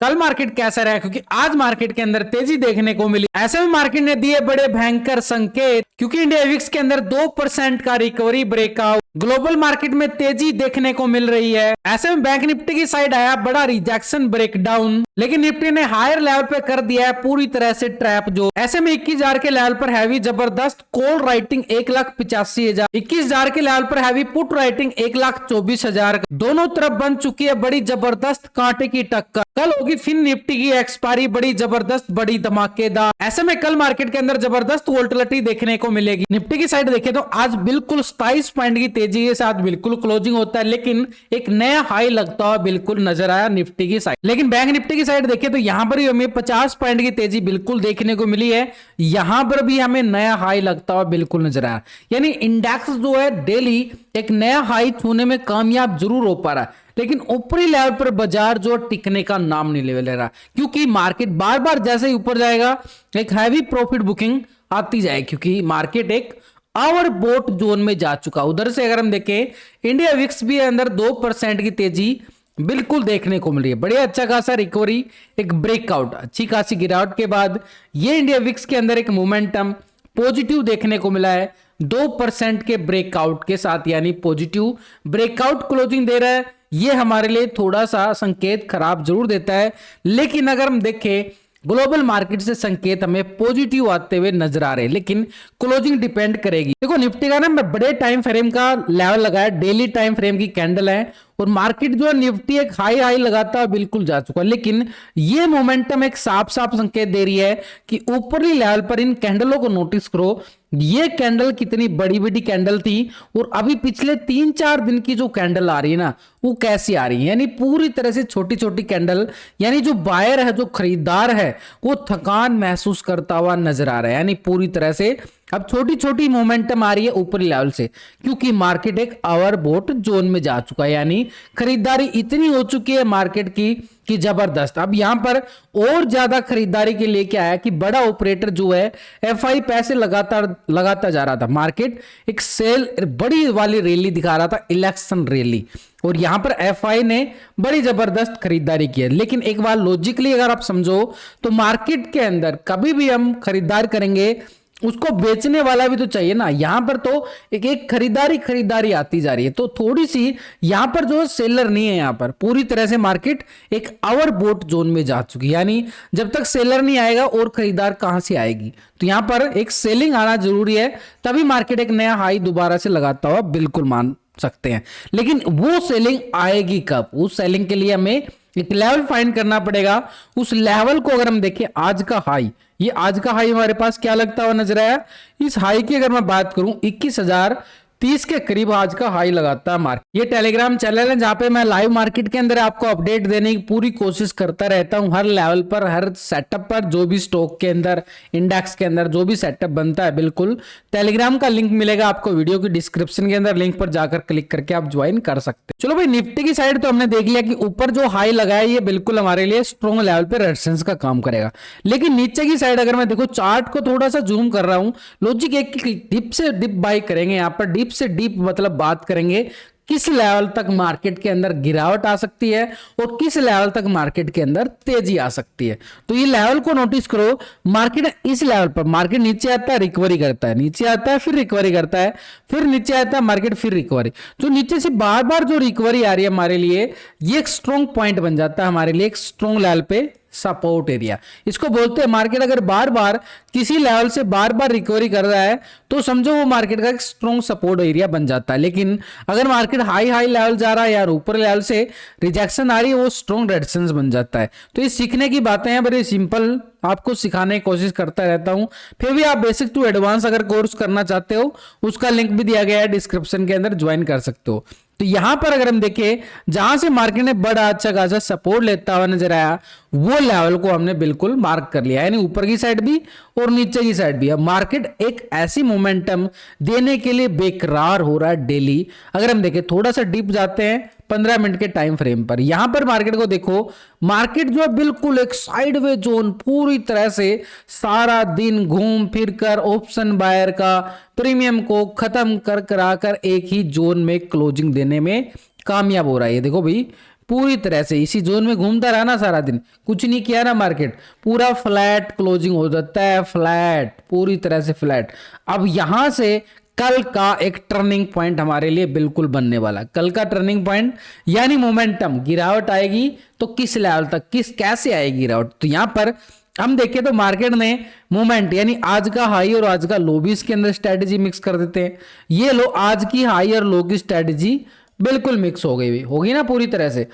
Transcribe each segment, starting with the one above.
कल मार्केट कैसा रहा, क्योंकि आज मार्केट के अंदर तेजी देखने को मिली। ऐसे में मार्केट ने दिए बड़े भयंकर संकेत, क्योंकि इंडिया विक्स के अंदर 2% का रिकवरी ब्रेकआउट, ग्लोबल मार्केट में तेजी देखने को मिल रही है। ऐसे में बैंक निफ्टी की साइड आया बड़ा रिजेक्शन ब्रेकडाउन, लेकिन निफ्टी ने हायर लेवल पे कर दिया है पूरी तरह से ट्रैप जो। ऐसे में 21,000 के लेवल पर हैवी जबरदस्त कॉल राइटिंग 1,85,000, 21,000 के लेवल पर हैवी पुट राइटिंग 1,24,000, दोनों तरफ बन चुकी है बड़ी जबरदस्त कांटे की टक्कर। कल होगी फिर निफ्टी की एक्सपायरी बड़ी जबरदस्त बड़ी धमाकेदार। ऐसे में कल मार्केट के अंदर जबरदस्त वोलेटिलिटी देखने को मिलेगी। निफ्टी की साइड देखें तो आज बिल्कुल 27 पॉइंट की तेजी के साथ बिल्कुल क्लोजिंग होता है, लेकिन एक नया हाई लगता हुआ बिल्कुल नजर आया निफ्टी की साइड। लेकिन बैंक निफ्टी की साइड देखें तो यहां पर भी हमें 50 पॉइंट की तेजी बिल्कुल देखने को मिली है, यहां पर भी हमें नया हाई लगता हुआ बिल्कुल नजर आया। यानी इंडेक्स जो है डेली एक नया हाई छूने में कामयाब जरूर हो पा रहा है, लेकिन ऊपरी लेवल पर बाजार जो टिकने का नाम नहीं ले रहा, क्योंकि मार्केट बार बार जैसे ही ऊपर जाएगा एक हैवी प्रॉफिट बुकिंग आती जाए, क्योंकि मार्केट एक आवर बोट जोन में जा चुका। उधर से अगर हम देखें इंडिया विक्स भी अंदर 2% की तेजी बिल्कुल देखने को मिल रही है। बढ़िया अच्छा खासा रिकवरी, एक ब्रेकआउट, अच्छी खासी गिरावट के बाद ये इंडिया विक्स के अंदर एक मोमेंटम पॉजिटिव देखने को मिला है 2% के ब्रेकआउट के साथ, यानी पॉजिटिव ब्रेकआउट क्लोजिंग दे रहा है। ये हमारे लिए थोड़ा सा संकेत खराब जरूर देता है, लेकिन अगर हम देखें ग्लोबल मार्केट से संकेत हमें पॉजिटिव आते हुए नजर आ रहे हैं, लेकिन क्लोजिंग डिपेंड करेगी। देखो निफ्टी का ना मैं बड़े टाइम फ्रेम का लेवल लगाया, डेली टाइम फ्रेम की कैंडल है, और मार्केट जो है निफ्टी एक हाई लगाता है बिल्कुल जा चुका, लेकिन ये मोमेंटम एक साफ साफ संकेत दे रही है कि ऊपरी लेवल पर इन कैंडलों को नोटिस करो। ये कैंडल कितनी बड़ी बड़ी कैंडल थी, और अभी पिछले 3-4 दिन की जो कैंडल आ रही है ना वो कैसी आ रही है, यानी पूरी तरह से छोटी छोटी कैंडल, यानी जो बायर है जो खरीदार है वो थकान महसूस करता हुआ नजर आ रहा है। यानी पूरी तरह से अब छोटी छोटी मोमेंटम आ रही है ऊपरी लेवल से, क्योंकि मार्केट एक आवर बोट जोन में जा चुका है, यानी खरीदारी इतनी हो चुकी है मार्केट की कि जबरदस्त। अब यहां पर और ज्यादा खरीदारी के लिए क्या है कि बड़ा ऑपरेटर जो है एफआई पैसे लगाता जा रहा था। मार्केट एक सेल बड़ी वाली रैली दिखा रहा था, इलेक्शन रैली, और यहां पर एफआई ने बड़ी जबरदस्त खरीदारी की है। लेकिन एक बार लॉजिकली अगर आप समझो तो मार्केट के अंदर कभी भी हम खरीदार करेंगे उसको बेचने वाला भी तो चाहिए ना। यहां पर तो एक खरीदारी आती जा रही है, तो थोड़ी सी यहां पर जो सेलर नहीं है, यहां पर पूरी तरह से मार्केट एक आवर बोट जोन में जा चुकी है। यानी जब तक सेलर नहीं आएगा और खरीदार कहां से आएगी, तो यहां पर एक सेलिंग आना जरूरी है, तभी मार्केट एक नया हाई दोबारा से लगाता हुआ बिल्कुल मान सकते हैं। लेकिन वो सेलिंग आएगी कब, उस सेलिंग के लिए हमें एक लेवल फाइंड करना पड़ेगा। उस लेवल को अगर हम देखें, आज का हाई, ये आज का हाई हमारे पास क्या लगता हुआ नजर आया, इस हाई की अगर मैं बात करूं 21,030 के करीब आज का हाई लगाता है मार्केट। ये टेलीग्राम चैनल है जहां पे मैं लाइव मार्केट के अंदर आपको अपडेट देने की पूरी कोशिश करता रहता हूं, हर लेवल पर, हर सेटअप पर, जो भी स्टॉक के अंदर, इंडेक्स के अंदर जो भी सेटअप बनता है, बिल्कुल टेलीग्राम का लिंक मिलेगा आपको वीडियो की डिस्क्रिप्शन के अंदर, लिंक पर जाकर क्लिक करके आप ज्वाइन कर सकते हैं। चलो भाई, निफ्टी की साइड तो हमने देख लिया कि ऊपर जो हाई लगाया ये बिल्कुल हमारे लिए स्ट्रॉन्ग लेवल पे रेजिस्टेंस का काम करेगा, लेकिन नीचे की साइड अगर मैं देखो चार्ट को थोड़ा सा जूम कर रहा हूं, लॉजिक एक डिप से डिप बाय करेंगे, यहां पर डिप से डीप मतलब बात करेंगे किस लेवल तक मार्केट के अंदर गिरावट आ सकती है और किस लेवल तक मार्केट के अंदर तेजी आ सकती है। तो ये लेवल को नोटिस करो, मार्केट इस लेवल पर, मार्केट नीचे आता है रिकवरी करता है, नीचे आता है फिर रिकवरी करता है, फिर नीचे आता है मार्केट फिर रिकवरी। जो नीचे से बार बार जो रिकवरी आ रही है हमारे लिए, ये एक स्ट्रॉन्ग पॉइंट बन जाता है हमारे लिए, एक स्ट्रॉन्ग लेवल पे सपोर्ट एरिया इसको बोलते हैं। मार्केट अगर बार बार किसी लेवल से बार बार रिकवरी कर रहा है तो समझो वो मार्केट का एक स्ट्रॉन्ग सपोर्ट एरिया बन जाता है। लेकिन अगर मार्केट हाई लेवल जा रहा है या ऊपर लेवल से रिजेक्शन आ रही है, वो स्ट्रॉन्ग रेजिस्टेंस बन जाता है। तो ये सीखने की बातें हैं, बड़ी सिंपल आपको सिखाने की कोशिश करता रहता हूं। फिर भी आप बेसिक टू एडवांस अगर कोर्स करना चाहते हो, उसका लिंक भी दिया गया है डिस्क्रिप्शन के अंदर, ज्वाइन कर सकते हो। तो यहां पर अगर हम देखें, जहां से मार्केट ने बड़ा अच्छा खासा सपोर्ट लेता हुआ नजर आया, वो लेवल को हमने बिल्कुल मार्क कर लिया, यानी ऊपर की साइड भी और नीचे की साइड भी। अब मार्केट एक ऐसी मोमेंटम देने के लिए बेकरार हो रहा है डेली। अगर हम देखें थोड़ा सा डीप जाते हैं 15 मिनट के टाइम फ्रेम पर, यहां पर मार्केट को देखो, मार्केट जो है बिल्कुल एक साइडवे जोन पूरी तरह से सारा दिन घूम फिर कर ऑप्शन बायर का प्रीमियम को खत्म कर कराकर एक ही जोन में क्लोजिंग देने में कामयाब हो रहा है। ये देखो भाई, पूरी तरह से इसी जोन में घूमता रहा ना सारा दिन, कुछ नहीं किया ना, मार्केट पूरा फ्लैट क्लोजिंग हो जाता है, फ्लैट, पूरी तरह से फ्लैट। अब यहां से कल का एक टर्निंग पॉइंट हमारे लिए बिल्कुल बनने वाला। कल का टर्निंग पॉइंट यानी मोमेंटम, गिरावट आएगी तो किस लेवल तक, कैसे आएगी गिरावट। तो यहां पर हम देखें तो मार्केट ने मूवमेंट यानी आज का हाई और आज का लो भी इसके अंदर स्ट्रेटेजी मिक्स कर देते हैं। ये लो आज की हाई और लो की स्ट्रेटेजी बिल्कुल मिक्स हो गई होगी ना पूरी तरह से।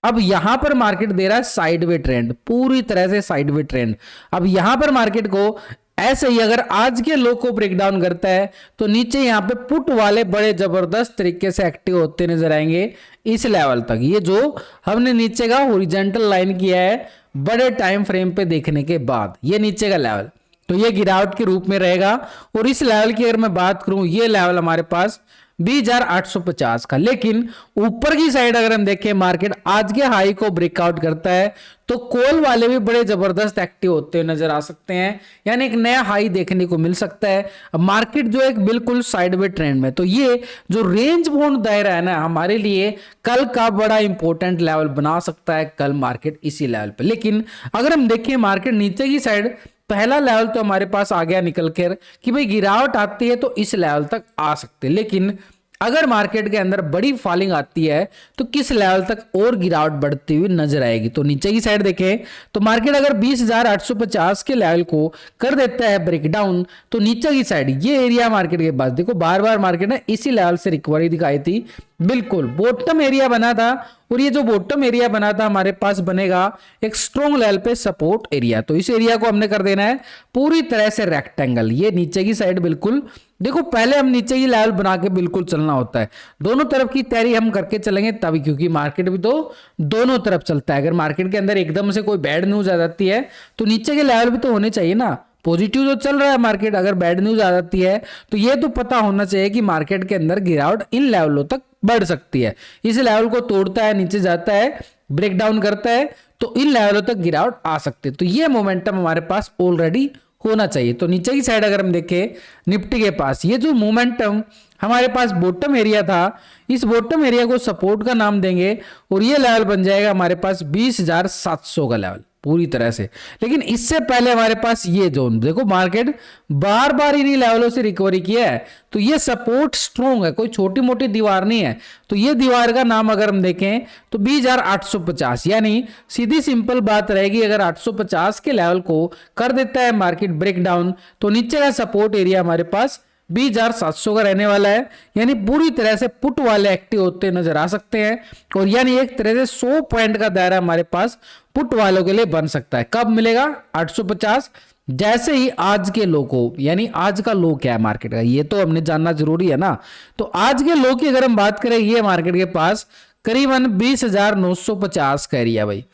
अब यहां पर मार्केट दे रहा है साइडवे ट्रेंड, पूरी तरह से साइडवे ट्रेंड। अब यहां पर मार्केट को ऐसे ही अगर आज के लो को ब्रेक डाउन करता है तो नीचे यहां पे पुट वाले बड़े जबरदस्त तरीके से एक्टिव होते नजर आएंगे इस लेवल तक। ये जो हमने नीचे का हॉरिजॉन्टल लाइन किया है बड़े टाइम फ्रेम पे देखने के बाद, ये नीचे का लेवल तो ये गिरावट के रूप में रहेगा। और इस लेवल की अगर मैं बात करूं, ये लेवल हमारे पास 20,850 का। लेकिन ऊपर की साइड अगर हम देखें, मार्केट आज के हाई को ब्रेकआउट करता है तो कॉल वाले भी बड़े जबरदस्त एक्टिव होते हुए नजर आ सकते हैं, यानी एक नया हाई देखने को मिल सकता है। अब मार्केट जो एक बिल्कुल साइडवे ट्रेंड में, तो ये जो रेंज बाउंड दायरा है ना हमारे लिए कल का बड़ा इंपॉर्टेंट लेवल बना सकता है, कल मार्केट इसी लेवल पे। लेकिन अगर हम देखें मार्केट नीचे की साइड, पहला लेवल तो हमारे पास आ गया निकल कर कि भाई गिरावट आती है तो इस लेवल तक आ सकते, लेकिन अगर मार्केट के अंदर बड़ी फॉलिंग आती है तो किस लेवल तक और गिरावट बढ़ती हुई नजर आएगी। तो नीचे की साइड देखें तो मार्केट अगर 20,850 के लेवल को कर देता है ब्रेकडाउन तो नीचे की साइड ये एरिया मार्केट के पास देखो बार बार मार्केट ने इसी लेवल से रिकवरी दिखाई थी, बिल्कुल बॉटम एरिया बना था। और ये जो बॉटम एरिया बना था हमारे पास बनेगा एक स्ट्रॉन्ग लेवल पे सपोर्ट एरिया। तो इस एरिया को हमने कर देना है पूरी तरह से रेक्टेंगल। ये नीचे की साइड बिल्कुल देखो, पहले हम नीचे की लेवल बना के बिल्कुल चलना होता है, दोनों तरफ की तैयारी हम करके चलेंगे तभी, क्योंकि मार्केट भी तो दोनों तरफ चलता है। अगर मार्केट के अंदर एकदम से कोई बैड न्यूज आ जाती है तो नीचे के लेवल भी तो होने चाहिए ना। पॉजिटिव जो चल रहा है मार्केट, अगर बैड न्यूज आ जाती है तो ये तो पता होना चाहिए कि मार्केट के अंदर गिरावट इन लेवलों तक बढ़ सकती है। इस लेवल को तोड़ता है, नीचे जाता है, ब्रेक डाउन करता है तो इन लेवलों तक गिरावट आ सकती है। तो ये मोमेंटम हमारे पास ऑलरेडी होना चाहिए। तो नीचे की साइड अगर हम देखें निफ्टी के पास, ये जो मोमेंटम हमारे पास बॉटम एरिया था, इस बॉटम एरिया को सपोर्ट का नाम देंगे और ये लेवल बन जाएगा हमारे पास 20,700 का लेवल पूरी तरह से। लेकिन इससे पहले हमारे पास ये जोन देखो, मार्केट बार बार इन्हीं लेवलों से रिकवरी किया है तो ये सपोर्ट स्ट्रॉन्ग है, कोई छोटी मोटी दीवार नहीं है। तो ये दीवार का नाम अगर हम देखें तो 20,850, यानी सीधी सिंपल बात रहेगी, अगर 850 के लेवल को कर देता है मार्केट ब्रेक डाउन तो नीचे का सपोर्ट एरिया हमारे पास 20,700 का रहने वाला है। यानी पूरी तरह से पुट वाले एक्टिव होते नजर आ सकते हैं और यानी एक तरह से 100 पॉइंट का दायरा हमारे पास पुट वालों के लिए बन सकता है। कब मिलेगा? 850, जैसे ही आज के लो को, यानी आज का लो क्या है मार्केट का ये तो हमने जानना जरूरी है ना। तो आज के लो की अगर हम बात करें, ये मार्केट के पास करीबन 20,950 का एरिया भाई,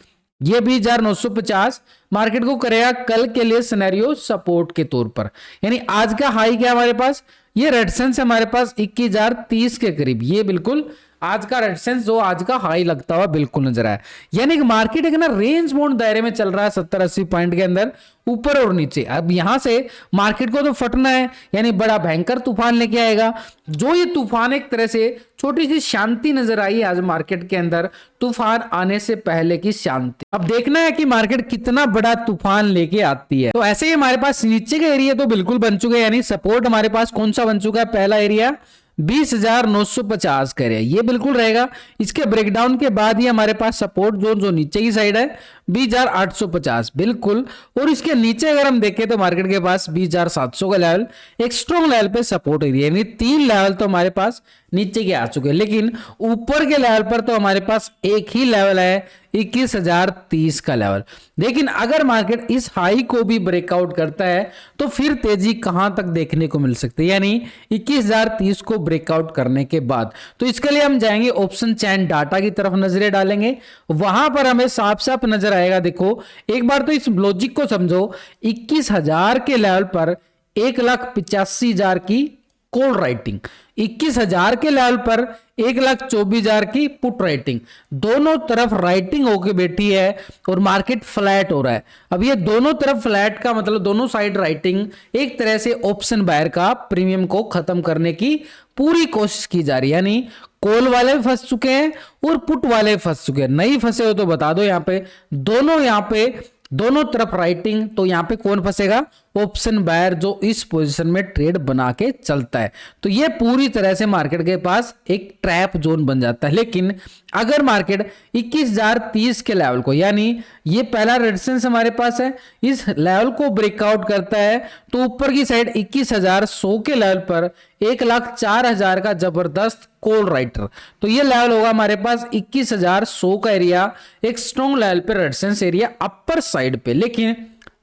ये 20,950 मार्केट को करेगा कल के लिए सिनेरियो सपोर्ट के तौर पर। यानी आज का हाई क्या हमारे पास, ये रेजिस्टेंस हमारे पास 21,030 के करीब, ये बिल्कुल आज का रेजिस्टेंस जो आज का हाई लगता हुआ बिल्कुल नजर आया। यानी कि मार्केट एक ना रेंज बाउंड दायरे में चल रहा है 70-80 पॉइंट के अंदर ऊपर और नीचे। अब यहां से मार्केट को तो फटना है, यानी बड़ा भयंकर तूफान लेके आएगा। जो ये तूफान एक तरह से छोटी सी शांति नजर आई आज मार्केट के अंदर, तूफान आने से पहले की शांति। अब देखना है कि मार्केट कितना बड़ा तूफान लेके आती है। तो ऐसे ही हमारे पास नीचे का एरिया तो बिल्कुल बन चुके हैं, यानी सपोर्ट हमारे पास कौन सा बन चुका है, पहला एरिया 20,950 का एरिया, ये बिल्कुल रहेगा। इसके ब्रेकडाउन के बाद ही हमारे पास सपोर्ट जोन जो नीचे की साइड है 20,850 बिल्कुल। और इसके नीचे अगर हम देखें तो मार्केट के पास 20,700 का लेवल एक स्ट्रॉन्ग लेवल पे सपोर्ट एरिया, यानी 3 लेवल तो हमारे पास नीचे के आ चुके हैं। लेकिन ऊपर के लेवल पर तो हमारे पास एक ही लेवल है 21,030 का लेवल। लेकिन अगर मार्केट इस हाई को भी ब्रेकआउट करता है तो फिर तेजी कहां तक देखने को मिल सकती है, यानी 21,030 को ब्रेकआउट करने के बाद। तो इसके लिए हम जाएंगे ऑप्शन चैन डाटा की तरफ नजरें डालेंगे, वहां पर हमें साफ साफ नजर आएगा। देखो एक बार तो इस लॉजिक को समझो, 21,000 के लेवल पर 1,85,000 की कॉल राइटिंग, 21,000 के लेवल पर 1,24,000 की पुट राइटिंग, दोनों तरफ राइटिंग होके बैठी है और मार्केट फ्लैट हो रहा है। अब ये दोनों तरफ फ्लैट का मतलब दोनों साइड राइटिंग, एक तरह से ऑप्शन बायर का प्रीमियम को खत्म करने की पूरी कोशिश की जा रही है। यानी कॉल वाले भी फंस चुके हैं और पुट वाले भी फंस चुके हैं। नहीं फंसे हो तो बता दो, यहाँ पे दोनों तरफ राइटिंग। तो यहाँ पे कौन फंसेगा? ऑप्शन बायर, जो इस पोजीशन में ट्रेड बना के चलता है। तो ये पूरी तरह से मार्केट के पास एक ट्रैप जोन बन जाता है। लेकिन अगर मार्केट 21,030 के लेवल को, यानी ये पहला रेजिस्टेंस हमारे पास है, इस लेवल को ब्रेकआउट करता है तो ऊपर की साइड 21,100 के लेवल पर 1,04,000 का जबरदस्त कॉल राइटर। तो ये लेवल होगा हमारे पास 21,100 का एरिया, एक स्ट्रॉन्ग लेवल पे रेजिस्टेंस एरिया अपर साइड पे। लेकिन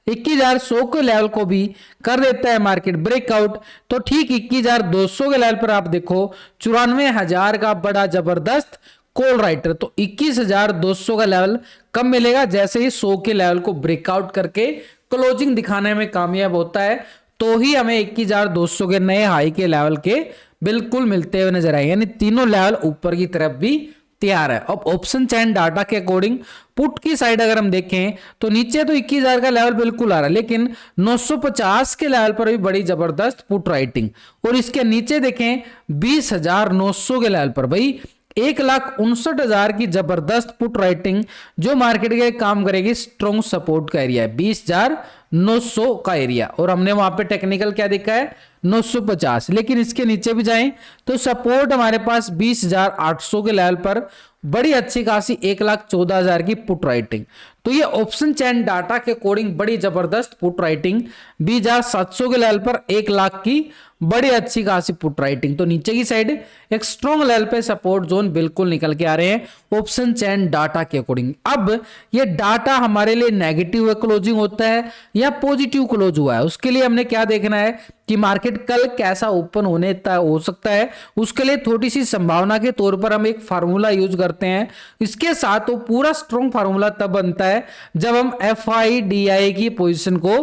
21,100 के लेवल को भी कर देता है मार्केट ब्रेकआउट, तो ठीक 21,200 के लेवल पर आप देखो 94,000 का बड़ा जबरदस्त कॉल राइटर। तो 21,200 का लेवल कब मिलेगा? जैसे ही 100 के लेवल को ब्रेकआउट करके क्लोजिंग दिखाने में कामयाब होता है, तो ही हमें 21,200 के नए हाई के लेवल के बिल्कुल मिलते हुए नजर आएंगे। यानी तीनों लेवल ऊपर की तरफ भी तैयार है। अब ऑप्शन चैन डाटा के अकॉर्डिंग पुट की साइड अगर हम देखें तो नीचे तो 21,000 का लेवल बिल्कुल आ रहा है, लेकिन 950 के लेवल पर भी बड़ी जबरदस्त पुट राइटिंग। और इसके नीचे देखें 20,900 के लेवल पर भाई 1,59,000 की जबरदस्त पुट राइटिंग, जो मार्केट के काम करेगी स्ट्रॉन्ग सपोर्ट का एरिया है 20,900 का एरिया। और हमने वहां पे टेक्निकल क्या देखा है? 950। लेकिन इसके नीचे भी जाएं तो सपोर्ट हमारे पास 20,800 के लेवल पर बड़ी अच्छी खासी 1,14,000 की पुट राइटिंग। तो ये ऑप्शन चैन डाटा के अकॉर्डिंग बड़ी जबरदस्त पुट राइटिंग 20,700 के लेवल पर 1,00,000 की बड़ी अच्छी खासी पुट राइटिंग। तो नीचे की साइड एक स्ट्रॉन्ग लेवल पे सपोर्ट जोन बिल्कुल निकल के आ रहे हैं ऑप्शन चैन डाटा के अकॉर्डिंग। अब ये डाटा हमारे लिए नेगेटिव क्लोजिंग होता है या पॉजिटिव क्लोज हुआ है, उसके लिए हमने क्या देखना है कि मार्केट कल कैसा ओपन होने हो सकता है। उसके लिए थोड़ी सी संभावना के तौर पर हम एक फार्मूला यूज करते हैं। इसके साथ वो पूरा स्ट्रॉन्ग फार्मूला तब बनता है जब हम FIDI की पोजीशन को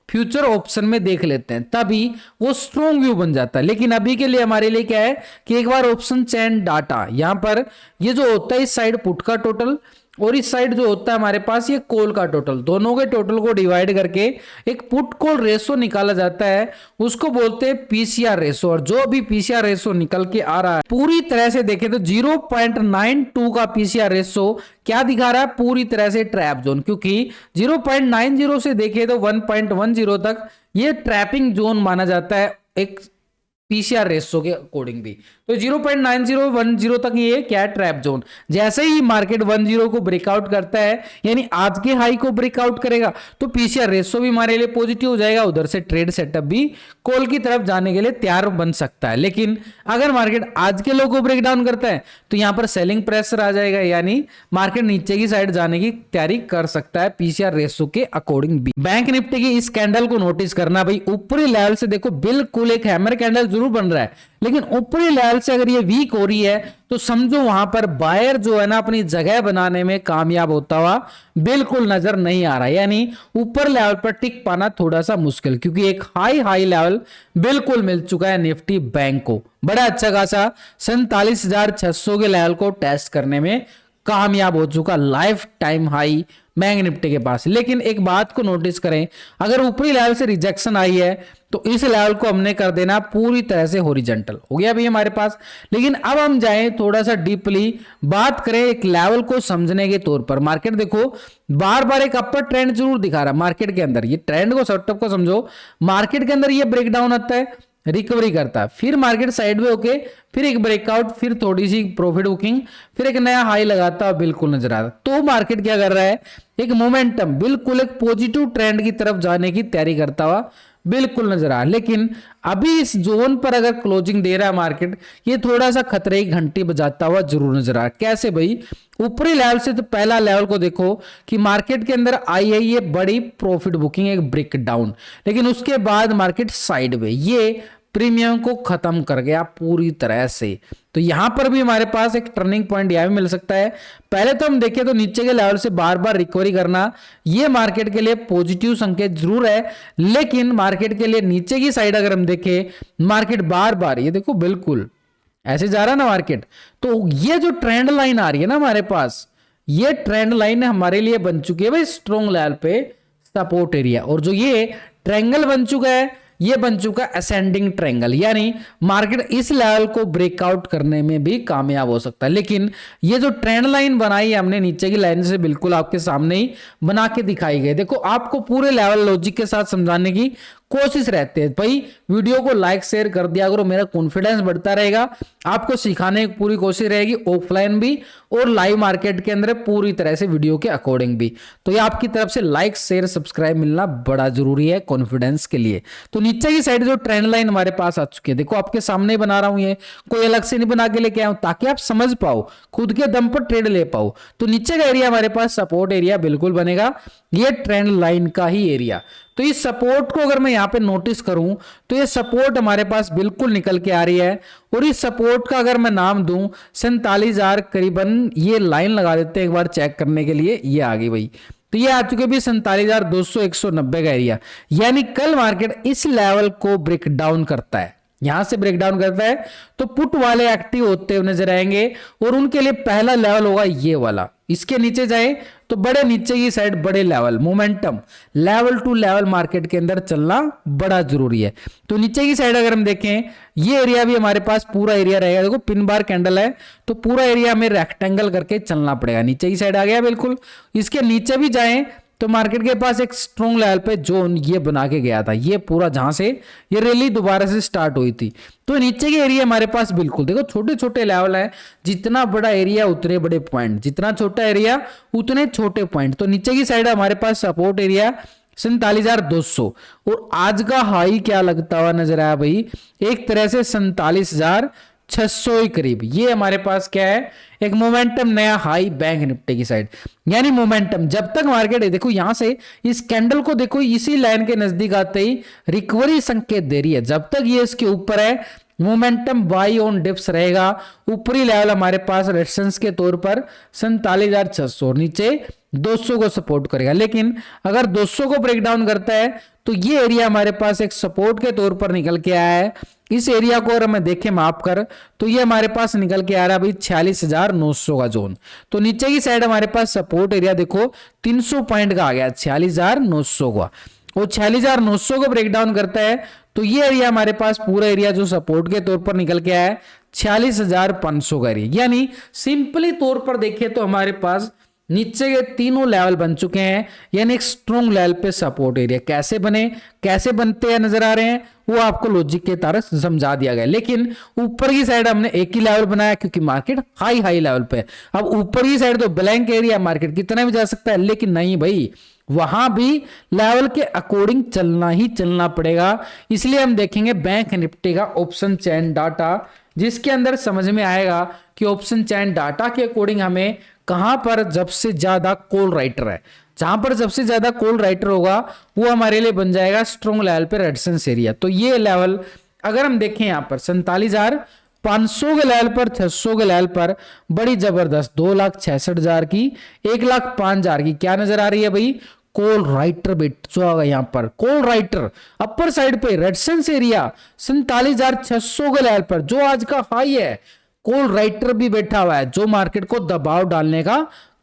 फ्यूचर ऑप्शन में देख लेते हैं, तभी वो स्ट्रॉन्ग व्यू बन जाता है। लेकिन अभी के लिए हमारे लिए क्या है कि एक बार ऑप्शन चैन डाटा, यहां पर ये जो होता है इस साइड पुट का टोटल और इस साइड जो होता है हमारे पास ये कॉल का टोटल, दोनों के टोटल को डिवाइड करके एक पुट कॉल रेशो निकाला जाता है, उसको बोलते हैं PCR रेशो। और जो भी PCR रेशो निकल के आ रहा है पूरी तरह से देखें तो 0.92 का PCR रेशो क्या दिखा रहा है? पूरी तरह से ट्रैप जोन, क्योंकि 0.90 से देखें तो 1.10 तक ये ट्रैपिंग जोन माना जाता है एक PCR रेशो के अकॉर्डिंग भी। तो 0.9010 तक ये क्या है? Trap zone. जैसे ही मार्केट 10 को ब्रेकआउट करता है, यानी आज के हाई को ब्रेकआउट करेगा, तो PCR रेशो भी हमारे लिए पॉजिटिव हो जाएगा, उधर से ट्रेड सेटअप भी कॉल की तरफ जाने के लिए तैयार बन सकता है। लेकिन अगर मार्केट आज के लो को ब्रेक डाउन करता है तो यहां पर सेलिंग प्रेशर आ जाएगा, यानी मार्केट नीचे की साइड जाने की तैयारी कर सकता है PCR रेशो के अकॉर्डिंग भी। बैंक निफ्टी की इस कैंडल को नोटिस करना भाई, ऊपरी लेवल से देखो बिल्कुल एक हैमर कैंडल जरूर बन रहा है, लेकिन ऊपरी लेवल से अगर ये वीक हो रही है तो समझो वहां पर बायर जो है ना अपनी जगह बनाने में कामयाब होता हुआ बिल्कुल नजर नहीं आ रहा है। यानी ऊपर लेवल पर टिक पाना थोड़ा सा मुश्किल, क्योंकि एक हाई लेवल बिल्कुल मिल चुका है निफ्टी बैंक को, बड़ा अच्छा खासा 47,600 के लेवल को टेस्ट करने में कामयाब हो चुका, life time high bank Nifty के पास। लेकिन एक बात को नोटिस करें, अगर ऊपरी लेवल से रिजेक्शन आई है तो इस लेवल को हमने कर देना पूरी तरह से हॉरिजॉन्टल हो गया भी हमारे पास। लेकिन अब हम जाएं थोड़ा सा डीपली बात करें एक लेवल को समझने के तौर पर। मार्केट देखो बार बार एक अपर ट्रेंड जरूर दिखा रहा है मार्केट के अंदर, ये ट्रेंड को सेटअप को समझो। मार्केट के अंदर ये ब्रेकडाउन आता है, रिकवरी करता है, फिर मार्केट साइड में होके फिर एक ब्रेकआउट, फिर थोड़ी सी प्रॉफिट बुकिंग, फिर एक नया हाई लगाता है, बिल्कुल नजर आता है। तो मार्केट क्या कर रहा है? एक मोमेंटम, बिल्कुल एक पॉजिटिव ट्रेंड की तरफ जाने की तैयारी करता हुआ बिल्कुल नजर आ। लेकिन अभी इस जोन पर अगर क्लोजिंग दे रहा है मार्केट, ये थोड़ा सा खतरे की घंटी बजाता हुआ जरूर नजर आ। कैसे भाई? ऊपरी लेवल से तो पहला लेवल को देखो कि मार्केट के अंदर आई है ये बड़ी प्रॉफिट बुकिंग, एक ब्रेक डाउन, लेकिन उसके बाद मार्केट साइड में ये प्रीमियम को खत्म कर गया पूरी तरह से। तो यहां पर भी हमारे पास एक टर्निंग पॉइंट यहां भी मिल सकता है। पहले तो हम देखें तो नीचे के लेवल से बार बार रिकवरी करना ये मार्केट के लिए पॉजिटिव संकेत जरूर है, लेकिन मार्केट के लिए नीचे की साइड अगर हम देखें, मार्केट बार बार ये देखो बिल्कुल ऐसे जा रहा है ना मार्केट, तो ये जो ट्रेंड लाइन आ रही है ना हमारे पास, ये ट्रेंड लाइन हमारे लिए बन चुकी है भाई स्ट्रॉन्ग लेवल पे सपोर्ट एरिया। और जो ये ट्रायंगल बन चुका है ये बन चुका असेंडिंग ट्रायंगल, यानी मार्केट इस लेवल को ब्रेकआउट करने में भी कामयाब हो सकता है। लेकिन ये जो ट्रेंड लाइन बनाई है हमने नीचे की लाइन से बिल्कुल आपके सामने ही बना के दिखाई गई। देखो आपको पूरे लेवल लॉजिक के साथ समझाने की कोशिश रहती है। भाई वीडियो को लाइक शेयर कर दिया करो, मेरा कॉन्फिडेंस बढ़ता रहेगा, आपको सिखाने की पूरी कोशिश रहेगी, ऑफलाइन भी और लाइव मार्केट के अंदर पूरी तरह से वीडियो के अकॉर्डिंग भी। तो ये आपकी तरफ से लाइक शेयर सब्सक्राइब मिलना बड़ा जरूरी है कॉन्फिडेंस के लिए। तो नीचे की साइड जो ट्रेंड लाइन हमारे पास आ चुकी है, देखो आपके सामने बना रहा हूं, ये कोई अलग से नहीं बना के लेके आया हूं, ताकि आप समझ पाओ, खुद के दम पर ट्रेड ले पाओ। तो नीचे का एरिया हमारे पास सपोर्ट एरिया बिल्कुल बनेगा, ये ट्रेंड लाइन का ही एरिया। तो इस सपोर्ट को अगर मैं यहां पे नोटिस करूं तो ये सपोर्ट हमारे पास बिल्कुल निकल के आ रही है, और इस सपोर्ट का अगर मैं नाम दूं 47,000 करीबन, ये लाइन लगा देते हैं एक बार चेक करने के लिए, ये आ गई भाई। तो ये आ चुके भी 47,200 190 का एरिया, यानी कल मार्केट इस लेवल को ब्रेक डाउन करता है, यहां से ब्रेक डाउन करता है तो पुट वाले एक्टिव होते हुए नजर आएंगे, और उनके लिए पहला लेवल होगा ये वाला। इसके नीचे जाए तो बड़े नीचे की साइड बड़े level, momentum level to level market के अंदर चलना बड़ा जरूरी है। तो नीचे की साइड अगर हम देखें, ये एरिया भी हमारे पास पूरा एरिया रहेगा। देखो पिन बार कैंडल है, तो पूरा एरिया हमें रेक्टेंगल करके चलना पड़ेगा। नीचे की साइड आ गया बिल्कुल, इसके नीचे भी जाएं तो मार्केट के पास एक स्ट्रॉन्ग लेवल पे जोन ये बना के गया था, ये पूरा जहां से ये रैली दोबारा से स्टार्ट हुई थी। तो नीचे के एरिया हमारे पास बिल्कुल देखो छोटे छोटे लेवल है, जितना बड़ा एरिया उतने बड़े पॉइंट, जितना छोटा एरिया उतने छोटे पॉइंट। तो नीचे की साइड हमारे पास सपोर्ट एरिया 47,200, और आज का हाई क्या लगता हुआ नजर आया भाई, एक तरह से 47,600 के करीब। ये हमारे पास क्या है, एक मोमेंटम नया हाई बैंक निफ्टी की साइड, यानी मोमेंटम जब तक मार्केट है, देखो यहां से इस कैंडल को देखो इसी लाइन के नजदीक आते ही रिकवरी संकेत दे रही है। जब तक ये इसके ऊपर है मोमेंटम बाई ऑन डिप्स रहेगा। ऊपरी लेवल हमारे पास रेजिस्टेंस के तौर पर 47,600 और नीचे 200 को सपोर्ट करेगा। लेकिन अगर 200 को ब्रेक डाउन करता है तो ये एरिया हमारे पास एक सपोर्ट के तौर पर निकल के आया है। इस एरिया को अगर मैं देखें माप कर तो ये हमारे पास निकल के आ रहा है भाई 46,900 का जोन। तो नीचे की साइड हमारे पास सपोर्ट एरिया देखो 300 पॉइंट का आ गया 46,900 का, वो 46,900 को ब्रेक डाउन करता है तो ये एरिया हमारे पास पूरा एरिया जो सपोर्ट के तौर पर निकल के आया है 46,500 का एरिया। यानी सिंपली तौर पर देखें तो हमारे पास नीचे के तीनों लेवल बन चुके हैं, यानी एक स्ट्रॉन्ग लेवल पे सपोर्ट एरिया कैसे बने, कैसे बनते हैं नजर आ रहे हैं, वो आपको लॉजिक के तरह समझा दिया गया। लेकिन ऊपर की साइड हमने एक ही लेवल बनाया क्योंकि मार्केट हाई लेवल पे। अब ऊपर की साइड तो ब्लैंक एरिया, मार्केट कितना भी जा सकता है, लेकिन नहीं भाई, वहां भी लेवल के अकॉर्डिंग चलना ही चलना पड़ेगा। इसलिए हम देखेंगे बैंक निफ्टी का ऑप्शन चैन डाटा, जिसके अंदर समझ में आएगा कि ऑप्शन चैन डाटा के अकॉर्डिंग हमें कहां पर सबसे ज्यादा कॉल राइटर है। जहां पर सबसे ज्यादा कॉल राइटर होगा वो हमारे लिए बन जाएगा स्ट्रॉन्ग लेवल पे रेजिस्टेंस एरिया। तो ये लेवल अगर हम देखें यहां पर 47,500 के लेवल पर, 600 के लेवल पर बड़ी जबरदस्त 2,66,000 की, 1,05,000 की क्या नजर आ रही है भाई, कॉल राइटर जो आ गया यहां पर कॉल राइटर अपर साइड पे रेजिस्टेंस एरिया 47,600 के लेवल पर जो आज का हाई है, कॉल राइटर भी बैठा हुआ है जो मार्केट को दबाव डालने का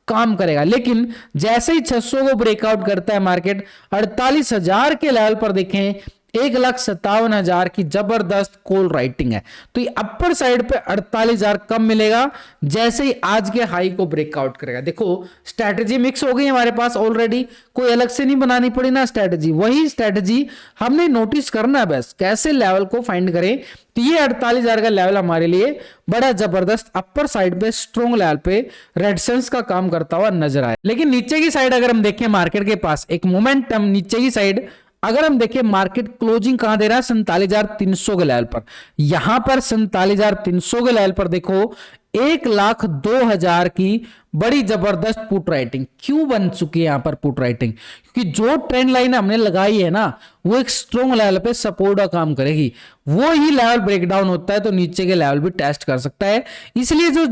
काम करेगा। लेकिन जैसे ही 600 को ब्रेकआउट करता है मार्केट 48,000 के लेवल पर देखें 1,57,000 की जबरदस्त कॉल राइटिंग है। तो ये अपर साइड पे 48,000 कम मिलेगा जैसे ही आज के हाई को ब्रेकआउट करेगा। देखो स्ट्रैटेजी मिक्स हो गई हमारे पास ऑलरेडी, कोई अलग से नहीं बनानी पड़ी ना स्ट्रैटेजी, वही स्ट्रैटेजी हमने नोटिस करना है बस कैसे लेवल को फाइंड करें। तो ये 48,000 का लेवल हमारे लिए बड़ा जबरदस्त अपर साइड पे स्ट्रॉन्ग लेवल पे रेजिस्टेंस का काम करता हुआ नजर आए। लेकिन नीचे की साइड अगर हम देखें मार्केट के पास एक मोमेंटम, नीचे की साइड अगर हम देखें मार्केट क्लोजिंग कहां दे रहा है 47,300 के लेवल पर, यहां पर 47,300 के लेवल पर देखो 1,02,000 की बड़ी जबरदस्त पुट राइटिंग क्यों बन चुकी है यहां पर पुट राइटिंग, क्योंकि जो ट्रेंड लाइन हमने लगाई है ना वो एक स्ट्रॉन्ग लेवल पे सपोर्ट का काम करेगी। वो ही लेवल ब्रेकडाउन होता है तो नीचे के लेवल भी टेस्ट कर सकता है। इसलिए जो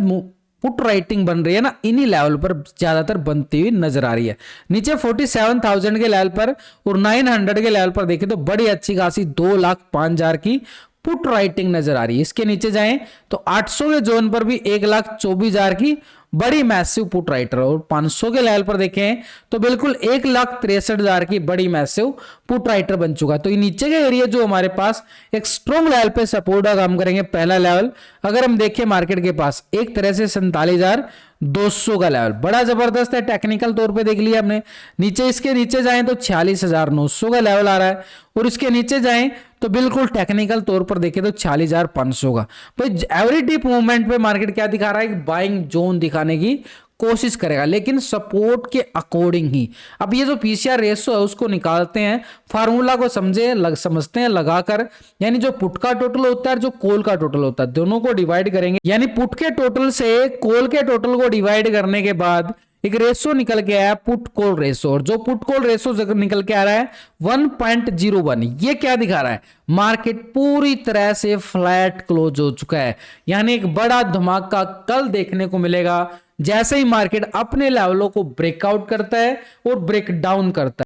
पुट राइटिंग बन रही है ना इन्हीं लेवल पर ज्यादातर बनती हुई नजर आ रही है। नीचे 47,000 के लेवल पर और 900 के लेवल पर देखें तो बड़ी अच्छी खासी 2,05,000 की पुट राइटिंग नजर आ रही है। इसके नीचे जाएं तो 800 के जोन पर भी 1,24,000 की बड़ी मैसिव पुट राइटर, और 500 के लेवल पर देखें तो बिल्कुल 1,63,000 की बड़ी मैसिव पुट राइटर बन चुका। तो ये नीचे के एरिया जो हमारे पास एक स्ट्रॉन्ग लेवल पे सपोर्ट का काम करेंगे। पहला लेवल अगर हम देखें मार्केट के पास एक तरह से 47,200 का लेवल बड़ा जबरदस्त है, टेक्निकल तौर पे देख लिया हमने। नीचे इसके नीचे जाएं तो 46,900 का लेवल आ रहा है, और इसके नीचे जाएं तो बिल्कुल टेक्निकल तौर पर देखें तो 46,500 का। भाई एवरी डिप मूवमेंट पे मार्केट क्या दिखा रहा है, एक बाइंग जोन दिखाने की कोशिश करेगा, लेकिन सपोर्ट के अकॉर्डिंग ही। अब ये जो पीसीआर रेशो है उसको निकालते हैं, फार्मूला को समझते हैं लगाकर, यानी जो पुट का टोटल होता है जो कॉल का टोटल होता है, दोनों को डिवाइड करेंगे, यानी पुट के टोटल से कॉल के टोटल को डिवाइड करने के बाद एक रेशो निकल के आया पुट कॉल रेशो, और जो पुट कॉल रेशो निकल के आ रहा है 1.01। ये क्या दिखा रहा है, मार्केट पूरी तरह से फ्लैट क्लोज हो चुका है, यानी एक बड़ा धमाका कल देखने को मिलेगा जैसे ही मार्केट अपने लेवलों को ब्रेकआउट करता है और ब्रेक डाउन करता है।